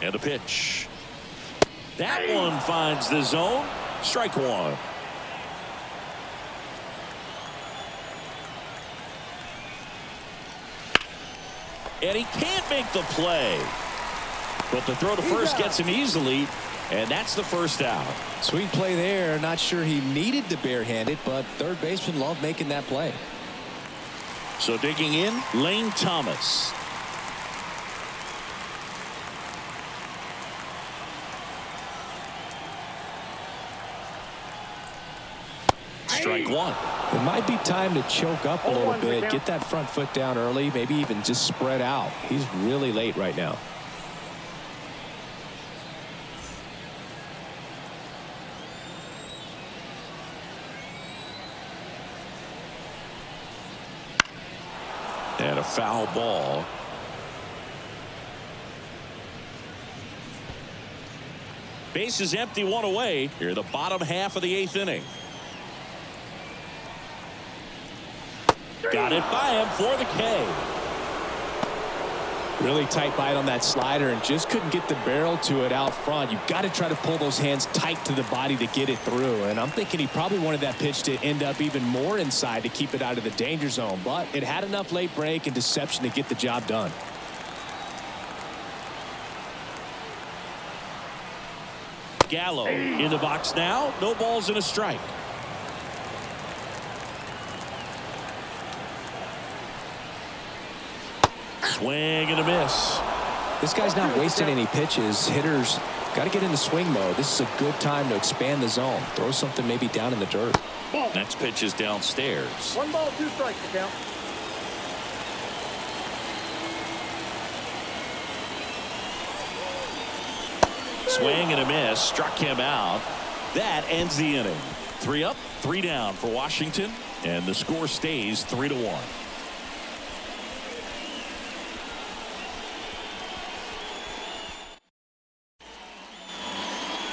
And a pitch. That one finds the zone. Strike 1. And he can't make the play. But the throw to first gets him easily. And that's the first out. Sweet play there. Not sure he needed to barehand it, but third baseman loved making that play. So digging in, Lane Thomas. Strike 1. It might be time to choke up a little bit, get that front foot down early, maybe even just spread out. He's really late right now. And a foul ball. Base is empty, 1 away. Here, the bottom half of the 8th inning. Got it by him for the K. Really tight bite on that slider and just couldn't get the barrel to it out front. You've got to try to pull those hands tight to the body to get it through. And I'm thinking he probably wanted that pitch to end up even more inside to keep it out of the danger zone. But it had enough late break and deception to get the job done. Gallo in the box now. No balls and a strike. Swing and a miss. This guy's not wasting any pitches. Hitters got to get into swing mode. This is a good time to expand the zone. Throw something maybe down in the dirt. Next pitch is downstairs. 1 ball, 2 strikes to count. Swing and a miss. Struck him out. That ends the inning. 3 up, 3 down for Washington. And the score stays 3-1.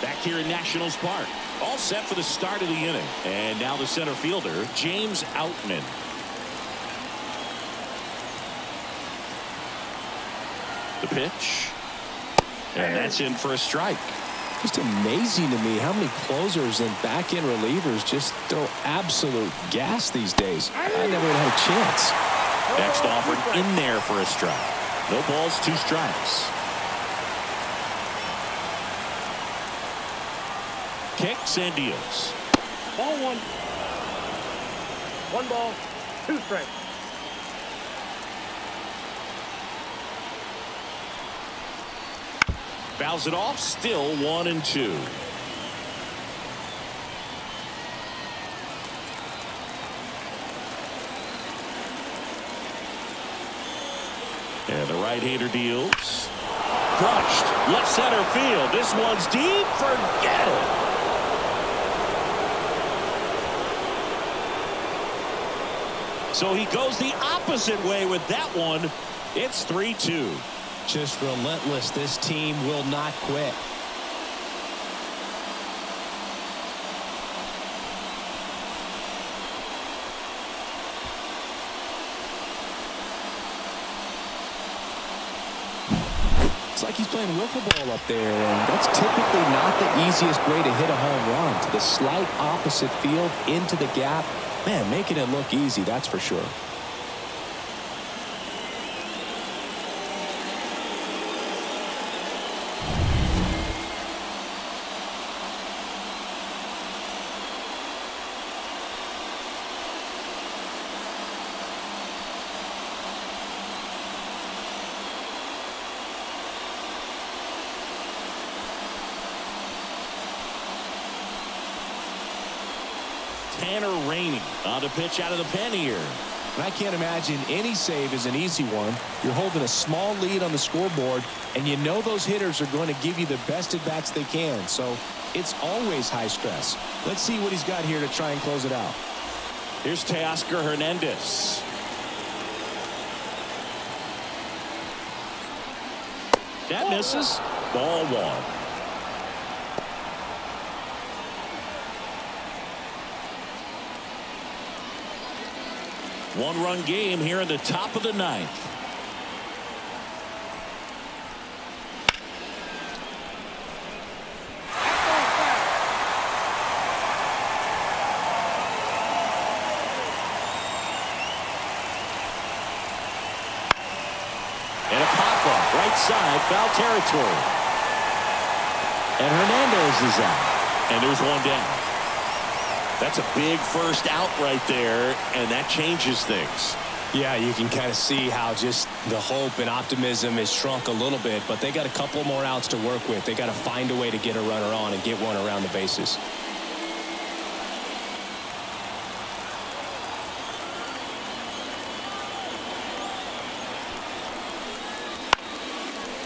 Back here in Nationals Park. All set for the start of the inning. And now the center fielder, James Outman. The pitch. And that's in for a strike. Just amazing to me how many closers and back-end relievers just throw absolute gas these days. I never had a chance. Next offered in there for a strike. No balls, 2 strikes. Kicks and deals. Ball 1. 1 ball, 2 strikes. Fouls it off. Still 1-2. And the right-hander deals. Crushed. Left center field. This one's deep. Forget it. So he goes the opposite way with that one. It's 3-2. Just relentless. This team will not quit. It's like he's playing wiffle ball up there, and that's typically not the easiest way to hit a home run. To the slight opposite field, into the gap. Man, making it look easy, that's for sure. Tanner Rainey on the pitch out of the pen here. And I can't imagine any save is an easy one. You're holding a small lead on the scoreboard, and you know those hitters are going to give you the best at-bats they can. So it's always high stress. Let's see what he's got here to try and close it out. Here's Teoscar Hernandez. That misses. Ball one. One-run game here in the top of the ninth. And a pop-up right side, foul territory. And Hernandez is out. And there's one down. That's a big first out right there, and that changes things. Yeah, you can kind of see how just the hope and optimism is shrunk a little bit, but they got a couple more outs to work with. They got to find a way to get a runner on and get one around the bases.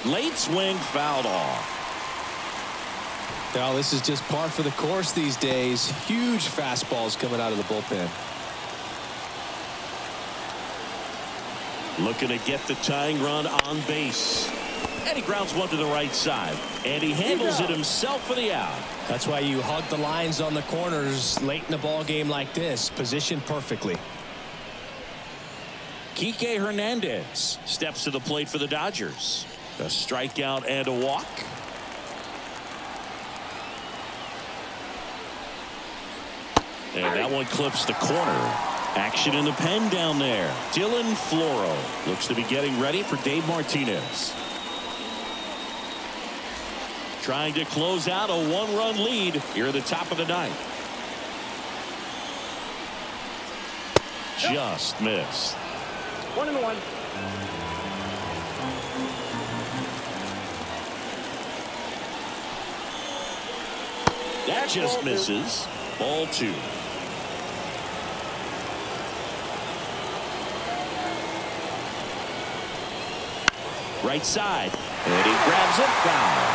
Late swing fouled off. Well, this is just par for the course these days. Huge fastballs coming out of the bullpen. Looking to get the tying run on base. And he grounds one to the right side. And he handles it himself for the out. That's why you hug the lines on the corners late in the ball game like this. Positioned perfectly. Kike Hernandez steps to the plate for the Dodgers. A strikeout and a walk. And that one clips the corner. Action in the pen down there. Dylan Floro looks to be getting ready for Dave Martinez. Trying to close out a one-run lead here at the top of the ninth. Just missed. 1-1. That just misses. Ball two. Right side. And he grabs it, foul.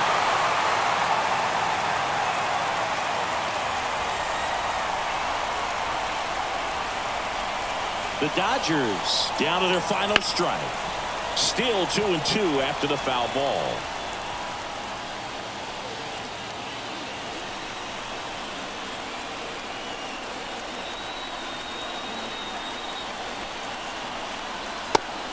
The Dodgers down to their final strike. Still 2-2 after the foul ball.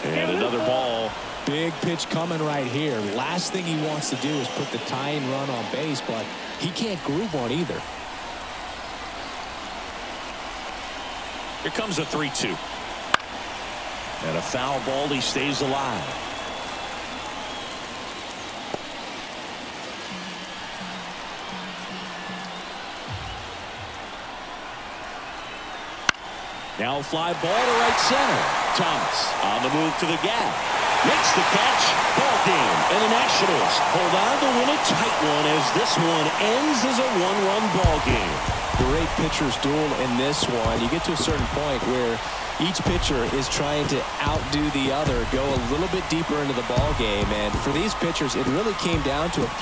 And another ball. Big pitch coming right here. Last thing he wants to do is put the tying run on base, but he can't groove one either. Here comes a 3-2. And a foul ball. He stays alive. Now a fly ball to right center. Thomas on the move to the gap. Makes the catch. Ball game. And the Nationals hold on to win a tight one as this one ends as a one-run ball game. Great pitcher's duel in this one. You get to a certain point where each pitcher is trying to outdo the other, go a little bit deeper into the ball game. And for these pitchers, it really came down to a